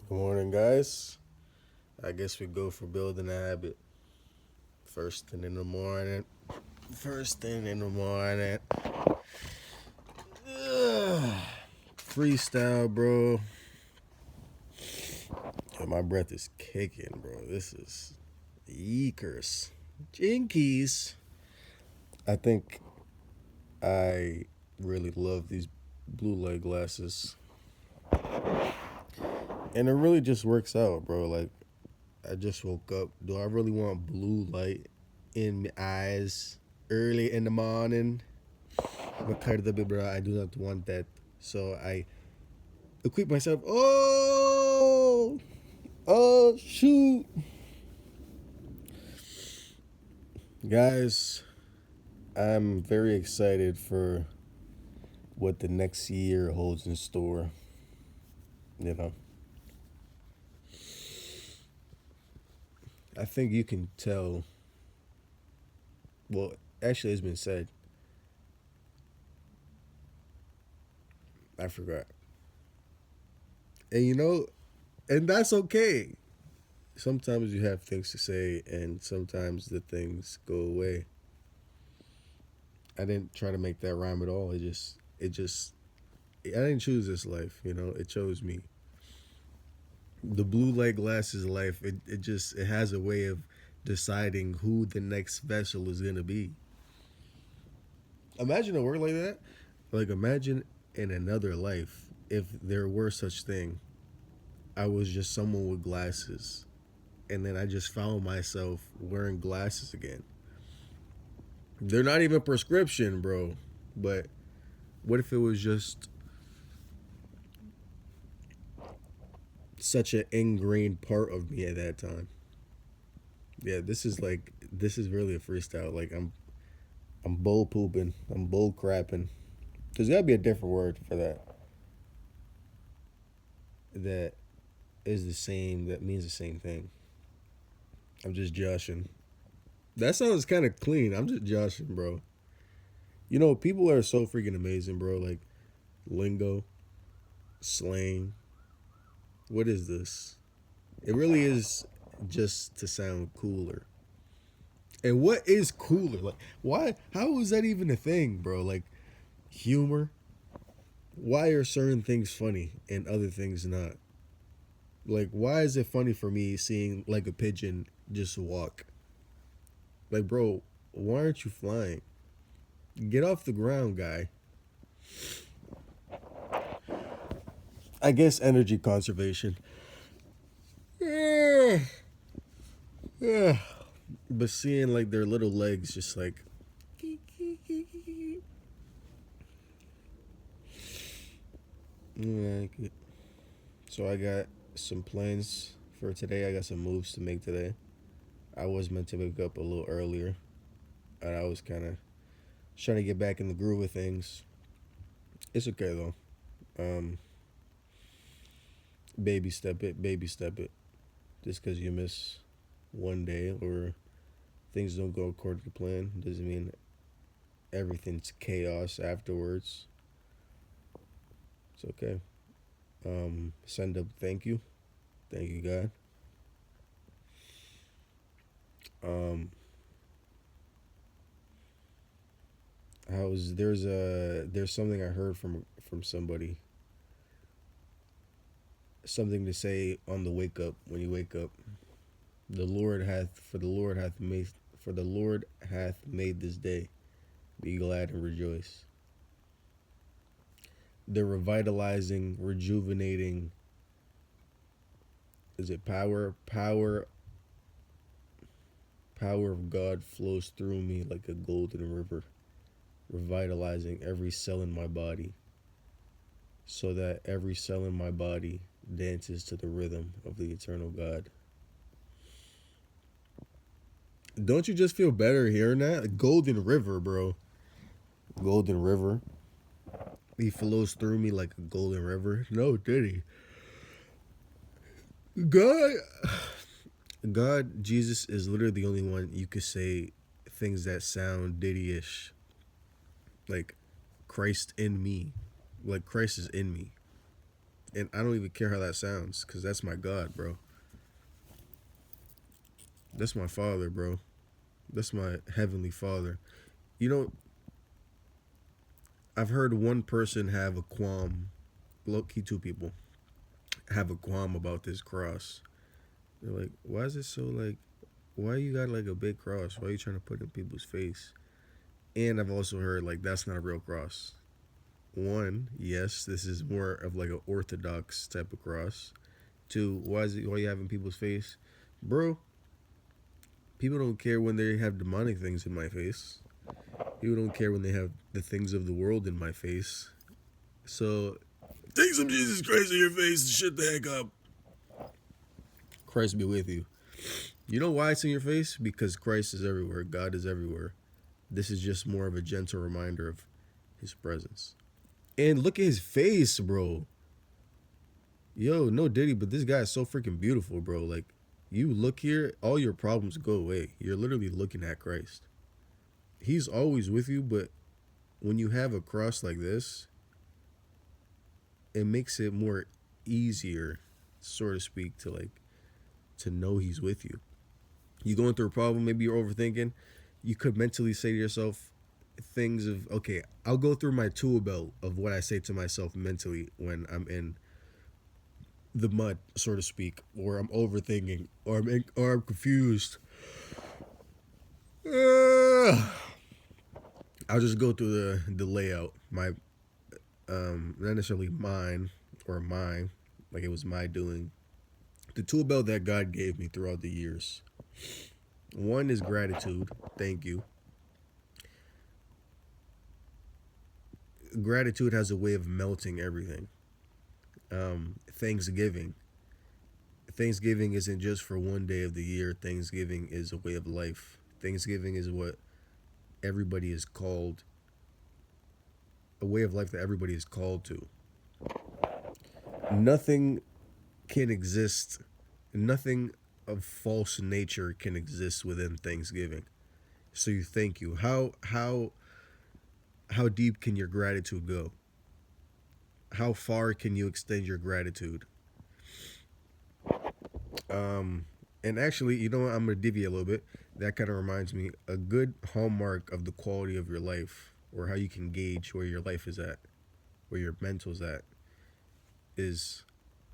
Good morning, guys. I guess we go for building a habit. First thing in the morning. First thing in the morning. Ugh. Freestyle, bro. Yeah, my breath is kicking, bro. This is yeekers. Jinkies. I think I really love these blue light glasses. And it really just works out, bro. Like, I just woke up. Do I really want blue light in my eyes early in the morning? McCarthy, bro, I do not want that. So I equip myself. Oh, shoot. Guys, I'm very excited for what the next year holds in store. You know, I think you can tell. Well, actually, it's been said. I forgot. And and that's okay. Sometimes you have things to say, and sometimes the things go away. I didn't try to make that rhyme at all. I didn't choose this life. It chose me. The blue light glasses life. It has a way of deciding who the next vessel is gonna be. Imagine a word like that. Like imagine in another life, if there were such thing, I was just someone with glasses, and then I just found myself wearing glasses again. They're not even prescription, bro. But what if it was just such an ingrained part of me at that time? Yeah, this is really a freestyle. Like I'm bull pooping, I'm bull crapping. There's gotta be a different word for that. That is the same. That means the same thing. I'm just joshing. That sounds kind of clean. I'm just joshing, bro. People are so freaking amazing, bro. Like lingo, slang. What is this? It really is just to sound cooler. And what is cooler? Like, why? How is that even a thing, bro? Like, humor. Why are certain things funny and other things not? Like, why is it funny for me seeing like a pigeon just walk? Like, bro, why aren't you flying? Get off the ground, guy. I guess energy conservation. Yeah, yeah. But seeing like their little legs just like. Yeah, so I got some plans for today. I got some moves to make today. I was meant to wake up a little earlier, and I was kind of trying to get back in the groove of things. It's okay though. Um, baby step it, baby step it. Just because you miss one day or things don't go according to plan doesn't mean everything's chaos afterwards. It's okay. Send up thank you God. Um, there's something I heard from somebody, something to say on the wake up when you wake up. The Lord hath made this day. Be glad and rejoice. The revitalizing, rejuvenating, is it power of God flows through me like a golden river, revitalizing every cell in my body, so that every cell in my body dances to the rhythm of the eternal God. Don't you just feel better hearing that? Golden River, bro. Golden River. He flows through me like a golden river. No, did he? God, God, Jesus is literally the only one you could say things that sound Diddy-ish. Like Christ in me. Like Christ is in me. And I don't even care how that sounds, because that's my God, bro. That's my Father, bro. That's my Heavenly Father. You know, I've heard one person have a qualm, low key, two people have a qualm about this cross. They're like, why is it so like, why you got like a big cross? Why are you trying to put it in people's face? And I've also heard like that's not a real cross. One, yes, this is more of like an orthodox type of cross. Two, why you having people's face? Bro, people don't care when they have demonic things in my face. People don't care when they have the things of the world in my face. So take some Jesus Christ in your face and shut the heck up. Christ be with you. You know why it's in your face? Because Christ is everywhere. God is everywhere. This is just more of a gentle reminder of his presence. And look at his face, bro. Yo, no Diddy, but this guy is so freaking beautiful, bro. Like, you look here, all your problems go away. You're literally looking at Christ. He's always with you, but when you have a cross like this, it makes it more easier, so to speak, to know he's with you. You going through a problem, maybe you're overthinking. You could mentally say to yourself things of, okay, I'll go through my tool belt of what I say to myself mentally when I'm in the mud, so to speak, or I'm overthinking, or I'm confused. I'll just go through the layout. My not necessarily mine or mine, like it was my doing. The tool belt that God gave me throughout the years. One is gratitude. Thank you. Gratitude has a way of melting everything. Thanksgiving. Thanksgiving isn't just for one day of the year. Thanksgiving is a way of life. Thanksgiving is what everybody is called, a way of life that everybody is called to. Nothing can exist, nothing of false nature can exist within Thanksgiving. So you thank you. How deep can your gratitude go? How far can you extend your gratitude? And actually, you know what? I'm gonna deviate a little bit. That kind of reminds me, a good hallmark of the quality of your life, or how you can gauge where your life is at, where your mental's at, is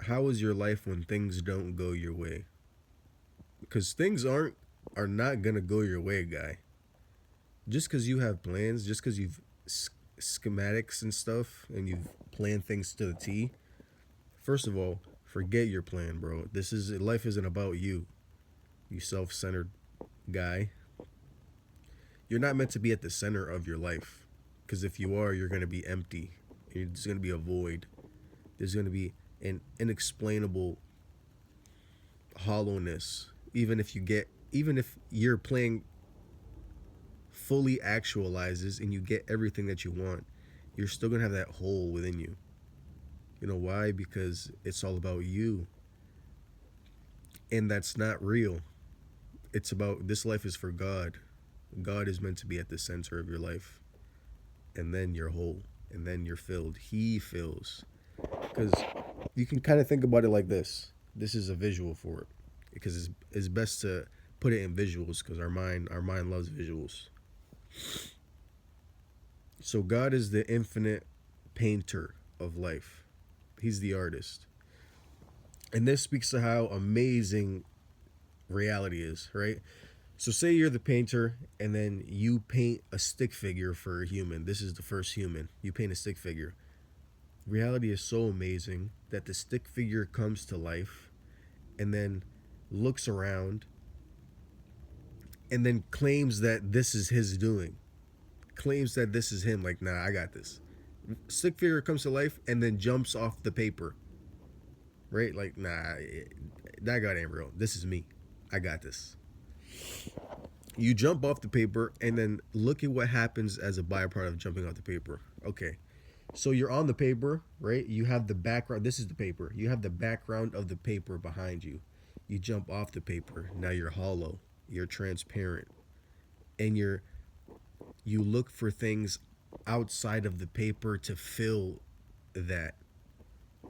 how is your life when things don't go your way? Because things are not gonna go your way, guy. Just because you have plans, just because you've schematics and stuff, and you've planned things to the T. First of all, forget your plan, bro. This is life isn't about you. You self-centered guy. You're not meant to be at the center of your life. Because if you are, you're going to be empty. There's going to be a void. There's going to be an inexplainable hollowness. Even if your plan fully actualizes and you get everything that you want, you're still going to have that hole within you. You know why? Because it's all about you. And that's not real. It's about, this life is for God. God is meant to be at the center of your life. And then you're whole. And then you're filled. He fills. Because you can kind of think about it like this. This is a visual for it. Because it's best to put it in visuals, because our mind loves visuals. So God is the infinite painter of life. He's the artist. And this speaks to how amazing reality is, right? So say you're the painter and then you paint a stick figure for a human. This is the first human. You paint a stick figure. Reality is so amazing that the stick figure comes to life and then looks around and then claims that this is his doing. Claims that this is him. Like, nah, I got this. Stick figure comes to life and then jumps off the paper. Right? Like, nah, that guy ain't real. This is me. I got this. You jump off the paper and then look at what happens as a byproduct of jumping off the paper. Okay. So you're on the paper, right? You have the background. This is the paper. You have the background of the paper behind you. You jump off the paper. Now you're hollow. You're transparent. And you look for things outside of the paper to fill that.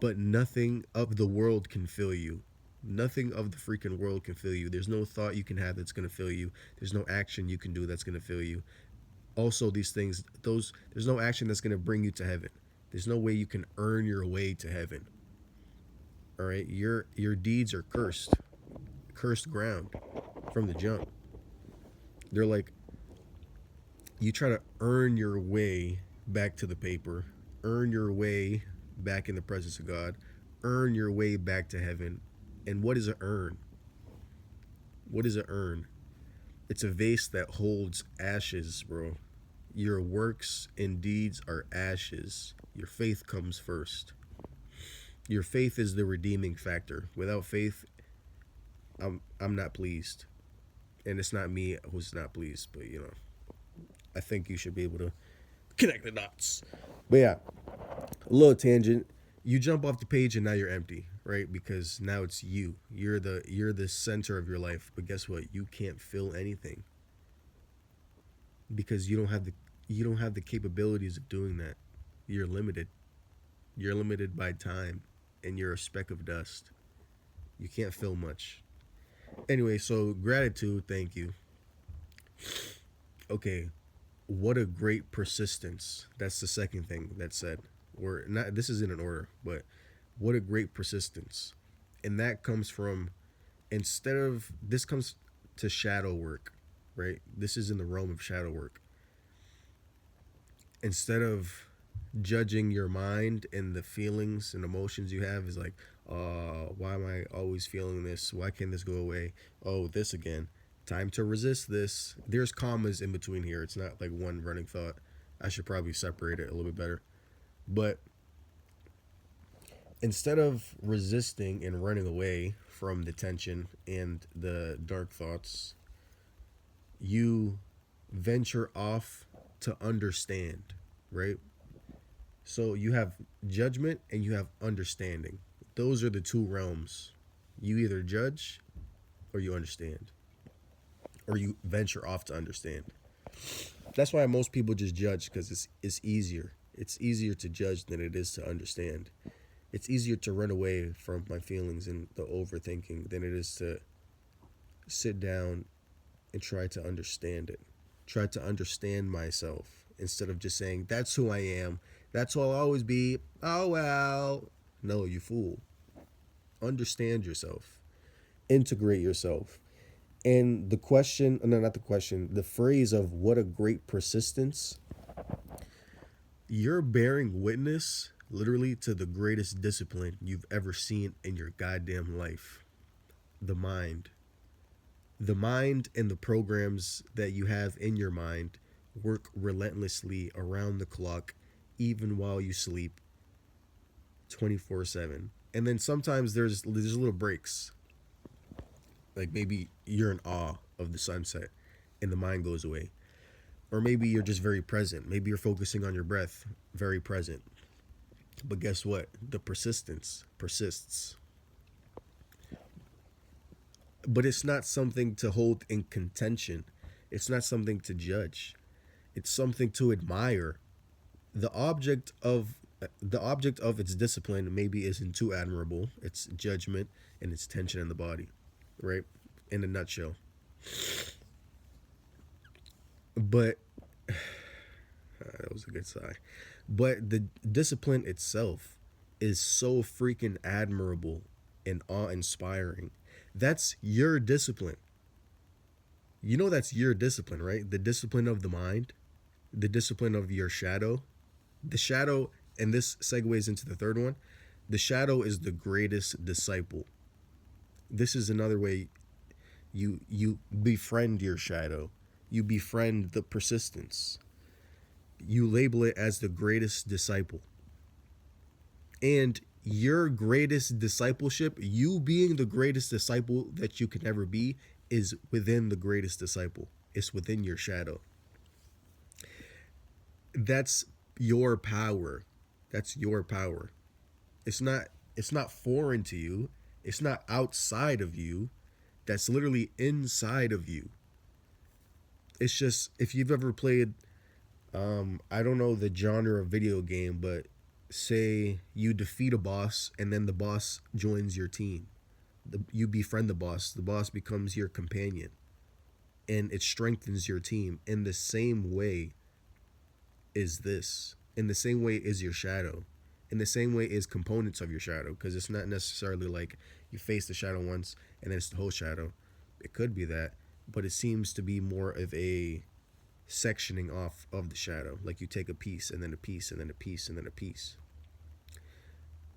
but nothing of the world can fill you. Nothing of the freaking world can fill you. There's no thought you can have that's going to fill you. There's no action you can do that's going to fill you. Also, these things, there's no action that's going to bring you to heaven. There's no way you can earn your way to heaven. All right, your deeds are cursed ground from the jump. They're like, you try to earn your way back to the paper, earn your way back in the presence of God, earn your way back to heaven. And what is an urn? What is an urn? It's a vase that holds ashes, bro. Your works and deeds are ashes. Your faith comes first. Your faith is the redeeming factor. Without faith, I'm not pleased. And it's not me who's not pleased, but I think you should be able to connect the dots. But yeah, a little tangent. You jump off the page and now you're empty, right? Because now it's you. You're the center of your life. But guess what? You can't fill anything because you don't have the capabilities of doing that. You're limited. You're limited by time, and you're a speck of dust. You can't fill much. Anyway, so gratitude, thank you. Okay, what a great persistence. That's the second thing that said. Or not, this is in an order, but what a great persistence. And that comes from, this comes to shadow work, right? This is in the realm of shadow work. Instead of judging your mind and the feelings and emotions you have, is like, why am I always feeling this? Why can't this go away? Oh, this again. Time to resist this. There's commas in between here. It's not like one running thought. I should probably separate it a little bit better. But instead of resisting and running away from the tension and the dark thoughts, you venture off to understand, right? So you have judgment and you have understanding. Those are the two realms. You either judge or you understand, or you venture off to understand. That's why most people just judge, because it's easier. It's easier to judge than it is to understand. It's easier to run away from my feelings and the overthinking than it is to sit down and try to understand it. Try to understand myself instead of just saying, that's who I am. That's who I'll always be. Oh, well. No, you fool. Understand yourself. Integrate yourself. And the question, no, not the question, the phrase of what a great persistence, you're bearing witness literally to the greatest discipline you've ever seen in your goddamn life. The mind. The mind and the programs that you have in your mind work relentlessly around the clock, even while you sleep, 24/7. And then sometimes there's little breaks. Like maybe you're in awe of the sunset and the mind goes away. Or maybe you're just very present. Maybe you're focusing on your breath, very present. But guess what? The persistence persists. But it's not something to hold in contention. It's not something to judge. It's something to admire. The object of its discipline maybe isn't too admirable. It's judgment and it's tension in the body, right? In a nutshell. But that was a good sigh. But the discipline itself is so freaking admirable and awe-inspiring. That's your discipline. You know that's your discipline, right? The discipline of the mind, the discipline of your shadow. The shadow, and this segues into the third one, the shadow is the greatest disciple. This is another way you befriend your shadow. You befriend the persistence. You label it as the greatest disciple. And your greatest discipleship, you being the greatest disciple that you can ever be, is within the greatest disciple. It's within your shadow. That's your power. That's your power. It's not foreign to you. It's not outside of you. That's literally inside of you. It's just, if you've ever played, I don't know the genre of video game, but say you defeat a boss and then the boss joins your team. You befriend the boss becomes your companion, and it strengthens your team. In the same way is this. In the same way is your shadow. In the same way is components of your shadow, because it's not necessarily like you face the shadow once and then it's the whole shadow. It could be that, but it seems to be more of a sectioning off of the shadow. Like you take a piece and then a piece and then a piece and then a piece.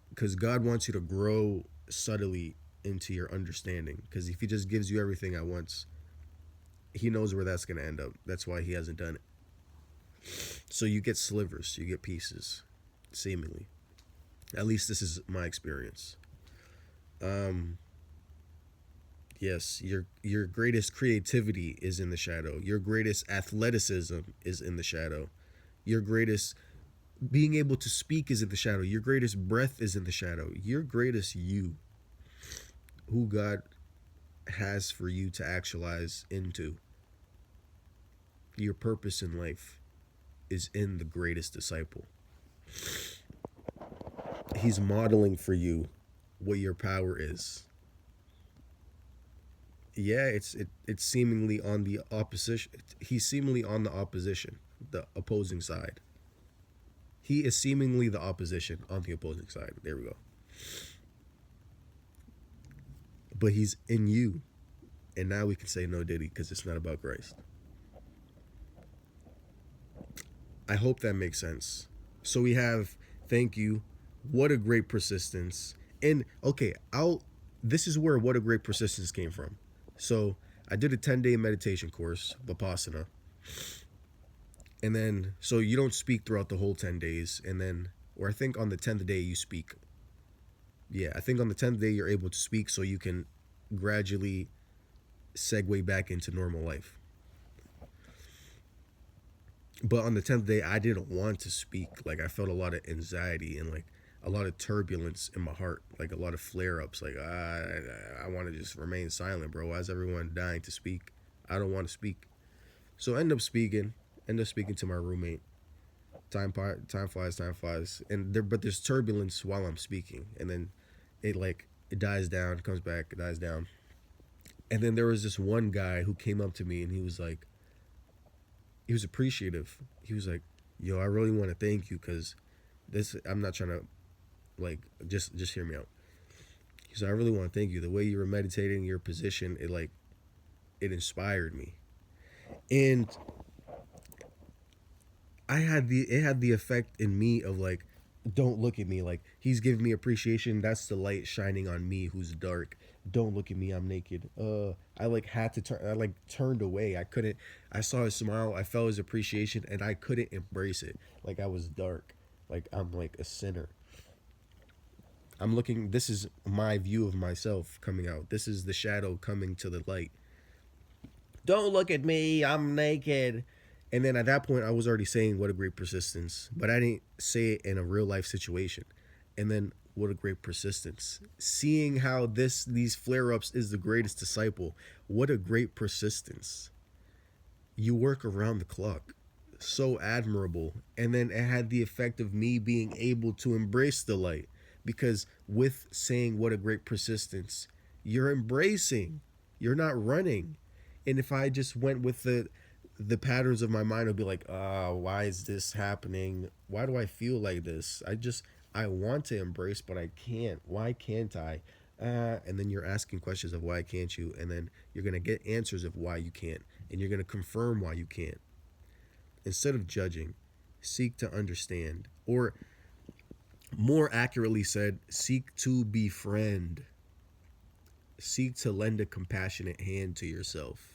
Because God wants you to grow subtly into your understanding. Because if He just gives you everything at once, He knows where that's going to end up. That's why He hasn't done it. So you get slivers, you get pieces, seemingly. At least this is my experience. Um, yes, your greatest creativity is in the shadow. Your greatest athleticism is in the shadow. Your greatest being able to speak is in the shadow. Your greatest breath is in the shadow. Your greatest you, who God has for you to actualize into, your purpose in life is in the greatest disciple. He's modeling for you what your power is. Yeah, it's seemingly on the opposition. He's seemingly on the opposition, the opposing side. He is seemingly the opposition on the opposing side. There we go. But he's in you. And now we can say no diddy because it's not about Christ. I hope that makes sense. So we have thank you, what a great persistence. And okay, this is where what a great persistence came from. So I did a 10-day meditation course, Vipassana. And then so you don't speak throughout the whole 10 days, and then or I think on the 10th day you speak. Yeah, I think on the 10th day you're able to speak so you can gradually segue back into normal life. But on the 10th day, I didn't want to speak. Like, I felt a lot of anxiety and, like, a lot of turbulence in my heart. Like, a lot of flare-ups. Like, I want to just remain silent, bro. Why is everyone dying to speak? I don't want to speak. So I end up speaking. End up speaking to my roommate. Time flies. But there's turbulence while I'm speaking. And then it dies down, comes back, it dies down. And then there was this one guy who came up to me and he was appreciative. He was like, yo, I really want to thank you because I'm not trying to, like, just hear me out. He said, I really want to thank you. The way you were meditating, your position, it inspired me. And it had the effect in me of, like, don't look at me. Like, he's giving me appreciation. That's the light shining on me who's dark. Don't look at me, I'm naked. I had to turn. I turned away. I couldn't. I saw his smile. I felt his appreciation, and I couldn't embrace it. Like, I was dark. Like, I'm like a sinner. I'm looking. This is my view of myself coming out. This is the shadow coming to the light. Don't look at me, I'm naked. And then at that point, I was already saying what a great persistence, but I didn't say it in a real life situation. And then what a great persistence. Seeing how these flare ups is the greatest disciple. What a great persistence. You work around the clock. So admirable. And then it had the effect of me being able to embrace the light. Because with saying what a great persistence, you're embracing. You're not running. And if I just went with the patterns of my mind, would be like, why is this happening? Why do I feel like this? I want to embrace, but I can't. Why can't I? And then you're asking questions of why can't you? And then you're going to get answers of why you can't. And you're going to confirm why you can't. Instead of judging, seek to understand. Or more accurately said, seek to befriend. Seek to lend a compassionate hand to yourself.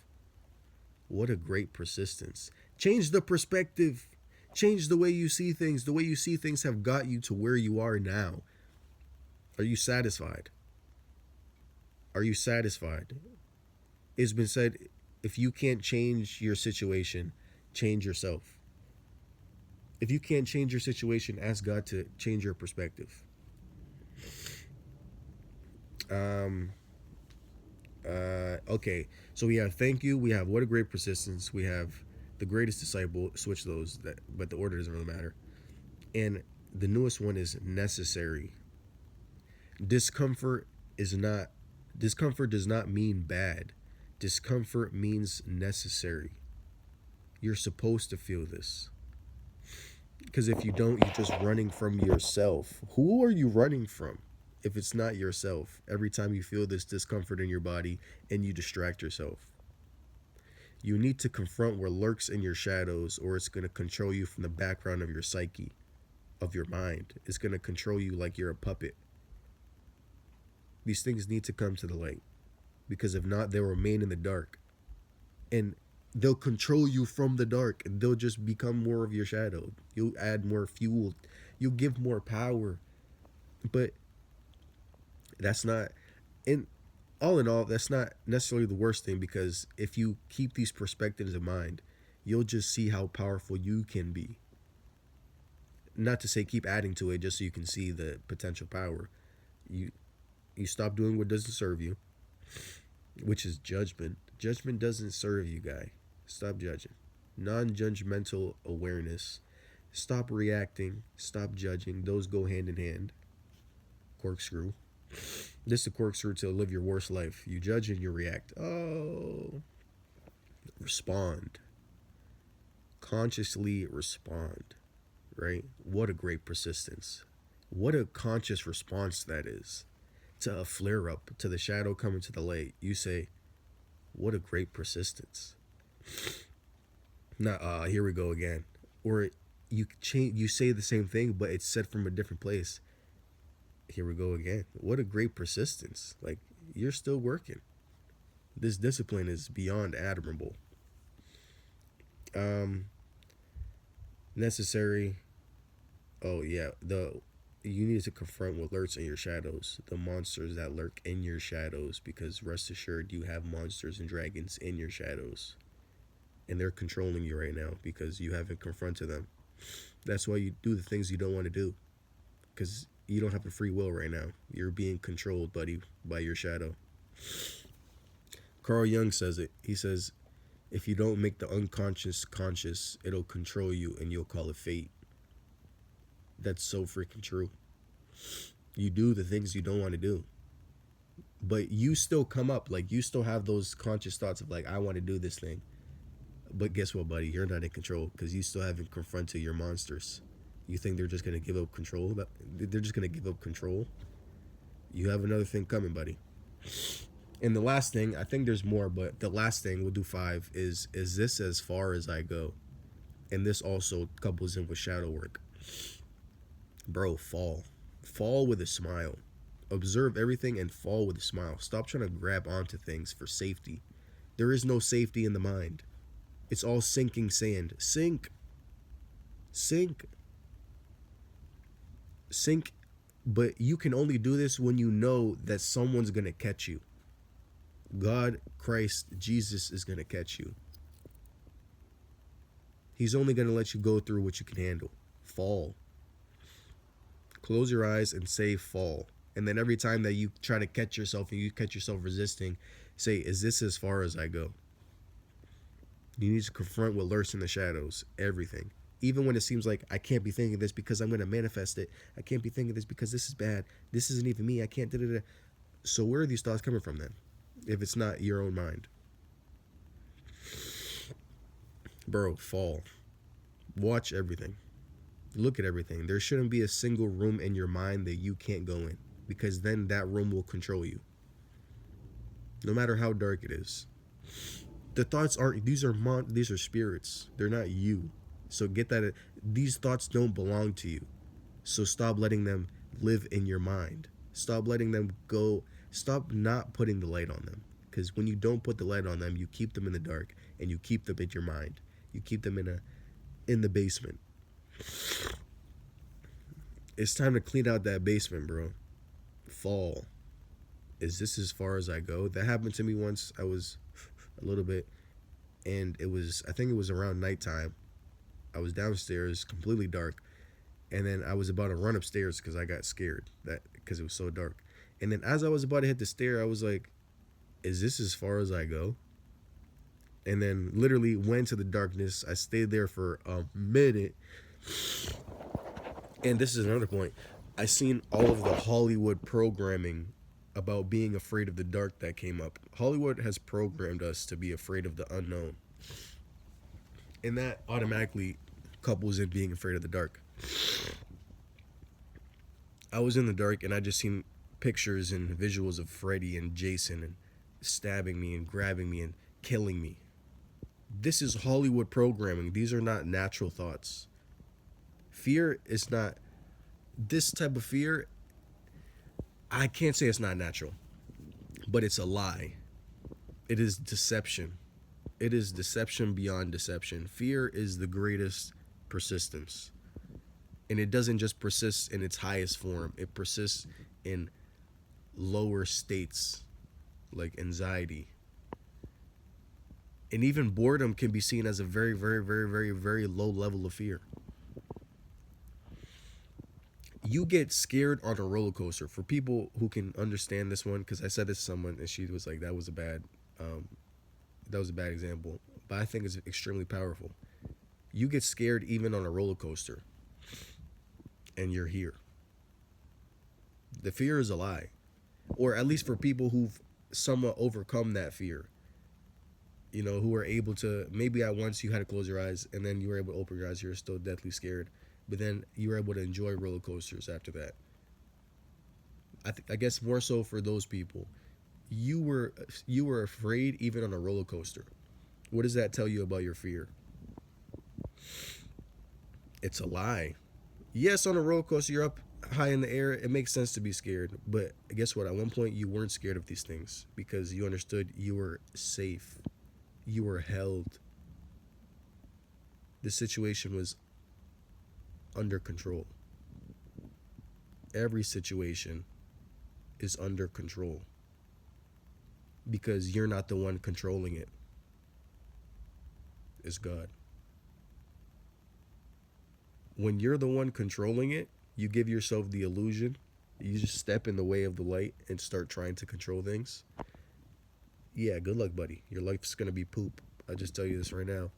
What a great persistence. Change the perspective. Change the way you see things. The way you see things have got you to where you are now. Are you satisfied? Are you satisfied? It's been said, if you can't change your situation, change yourself. If you can't change your situation, ask God to change your perspective. Okay, so we have thank you, we have what a great persistence, we have the greatest disciple. Switch those, but the order doesn't really matter. And The newest one is necessary. Discomfort is not discomfort does not mean bad. Discomfort means necessary. You're supposed to feel this. Because if you don't, you're just running from yourself. Who are you running from if it's not yourself? Every time you feel this discomfort in your body and you distract yourself, you need to confront what lurks in your shadows, or it's going to control you from the background of your psyche, of your mind. It's going to control you like you're a puppet. These things need to come to the light, because if not, they'll remain in the dark. And they'll control you from the dark, and they'll just become more of your shadow. You'll add more fuel, you'll give more power. But that's not, in all, that's not necessarily the worst thing, because if you keep these perspectives in mind, you'll just see how powerful you can be. Not to say keep adding to it just so you can see the potential power. You stop doing what doesn't serve you, which is judgment. Judgment doesn't serve you, guy. Stop judging. Non-judgmental awareness. Stop reacting. Stop judging. Those go hand in hand. Corkscrew. This is a corkscrew to live your worst life. You judge and you react. Oh. Respond. Consciously respond. Right? What a great persistence. What a conscious response that is. To a flare up, to the shadow coming to the light. You say, what a great persistence. Not, here we go again. Or you change, you say the same thing, but it's said from a different place. Here we go again. What a great persistence. Like, you're still working. This discipline is beyond admirable. Necessary. Oh yeah, you need to confront what lurks in your shadows, the monsters that lurk in your shadows, because rest assured you have monsters and dragons in your shadows, and they're controlling you right now because you haven't confronted them. That's why you do the things you don't want to do, because you don't have a free will right now. You're being controlled, buddy, by your shadow. Carl Jung says it. He says, if you don't make the unconscious conscious, it'll control you and you'll call it fate. That's so freaking true. You do the things you don't want to do, but you still come up. Like, you still have those conscious thoughts of like, I want to do this thing. But guess what, buddy? You're not in control because you still haven't confronted your monsters. You think they're just going to give up control? They're just going to give up control? You have another thing coming, buddy. And the last thing, I think there's more, but the last thing, we'll do 5, is this as far as I go? And this also couples in with shadow work. Bro, fall. Fall with a smile. Observe everything and fall with a smile. Stop trying to grab onto things for safety. There is no safety in the mind. It's all sinking sand. Sink. Sink. Sink. But you can only do this when you know that someone's going to catch you. God, Christ, Jesus is going to catch you. He's only going to let you go through what you can handle. Fall. Close your eyes and say fall. And then every time that you try to catch yourself and you catch yourself resisting, say, is this as far as I go? You need to confront what lurks in the shadows. Everything. Even when it seems like I can't be thinking this because I'm going to manifest it. I can't be thinking this because this is bad. This isn't even me. I can't. Da-da-da. So where are these thoughts coming from then? If it's not your own mind. Bro, fall. Watch everything. Look at everything. There shouldn't be a single room in your mind that you can't go in, because then that room will control you. No matter how dark it is. The thoughts aren't, these are spirits. They're not you. So get that. These thoughts don't belong to you. So stop letting them live in your mind. Stop letting them go. Stop not putting the light on them. Because when you don't put the light on them, you keep them in the dark, and you keep them in your mind. You keep them in the basement. It's time to clean out that basement, bro. Fall. Is this as far as I go? That happened to me once. I was a little bit, and I think it was around nighttime. I was downstairs, completely dark, and then I was about to run upstairs because I got scared because it was so dark. And then as I was about to hit the stair, I was like, is this as far as I go? And then literally went to the darkness. I stayed there for a minute. And this is another point. I seen all of the Hollywood programming about being afraid of the dark that came up. Hollywood has programmed us to be afraid of the unknown. And that automatically couples in being afraid of the dark. I was in the dark and I just seen pictures and visuals of Freddy and Jason and stabbing me and grabbing me and killing me. This is Hollywood programming. These are not natural thoughts. Fear is not this type of fear. I can't say it's not natural, but it's a lie. It is deception. It is deception beyond deception. Fear is the greatest persistence. And it doesn't just persist in its highest form, it persists in lower states like anxiety. And even boredom can be seen as a very, very, very, very, very low level of fear. You get scared on a roller coaster. For people who can understand this one, because I said this to someone and she was like, um, that was a bad example. But I think it's extremely powerful. You get scared even on a roller coaster, and you're here. The fear is a lie, or at least for people who've somewhat overcome that fear. You know, who are able to, maybe at once you had to close your eyes, and then you were able to open your eyes. You're still deathly scared, but then you were able to enjoy roller coasters after that. I guess more so for those people, you were you were afraid even on a roller coaster. What does that tell you about your fear? It's a lie. Yes, on a roller coaster, you're up high in the air. It makes sense to be scared. But guess what? At one point, you weren't scared of these things because you understood you were safe. You were held. The situation was under control. Every situation is under control because you're not the one controlling it. It's God. When you're the one controlling it, you give yourself the illusion. You just step in the way of the light and start trying to control things. Yeah, good luck, buddy. Your life's gonna be poop. I'll just tell you this right now.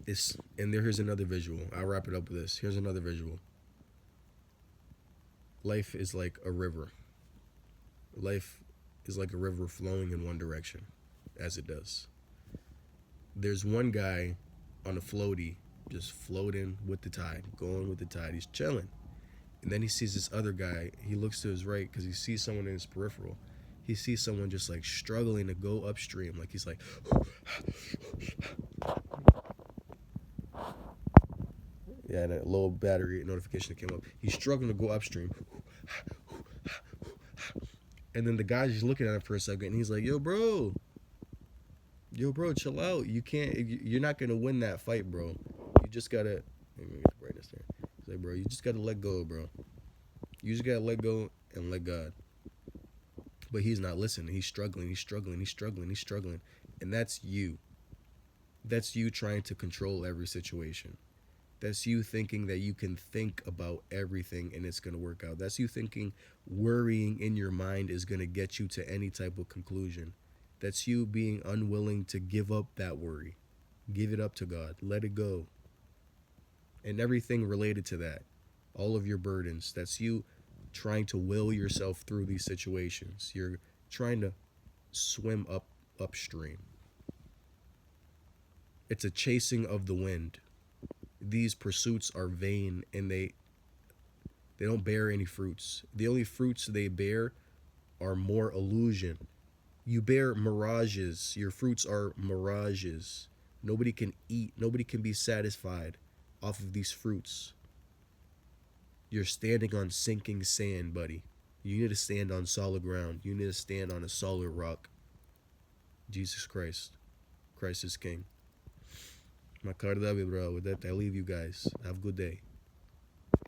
Here's another visual. I'll wrap it up with this. Here's another visual. Life is like a river. Life is like a river flowing in one direction, as it does. There's one guy on a floaty, just floating with the tide, going with the tide. He's chilling. And then he sees this other guy. He looks to his right because he sees someone in his peripheral. He sees someone just like struggling to go upstream. Like he's like, yeah, and a low battery notification came up. He's struggling to go upstream. And then the guy's just looking at him for a second and he's like, yo, bro, chill out. You're not going to win that fight, bro. You just got to, let me get the brightness there. He's like, bro, you just got to let go, bro. You just got to let go and let God. But he's not listening. He's struggling. And that's you. That's you trying to control every situation. That's you thinking that you can think about everything and it's going to work out. That's you thinking worrying in your mind is going to get you to any type of conclusion. That's you being unwilling to give up that worry. Give it up to God. Let it go. And everything related to that. All of your burdens. That's you trying to will yourself through these situations. You're trying to swim upstream. It's a chasing of the wind. These pursuits are vain and they don't bear any fruits. The only fruits they bear are more illusion. You bear mirages. Your fruits are mirages. Nobody can eat. Nobody can be satisfied off of these fruits. You're standing on sinking sand, buddy. You need to stand on solid ground. You need to stand on a solid rock. Jesus Christ. Christ is King. My card love you, bro. With that, I leave you guys. Have a good day.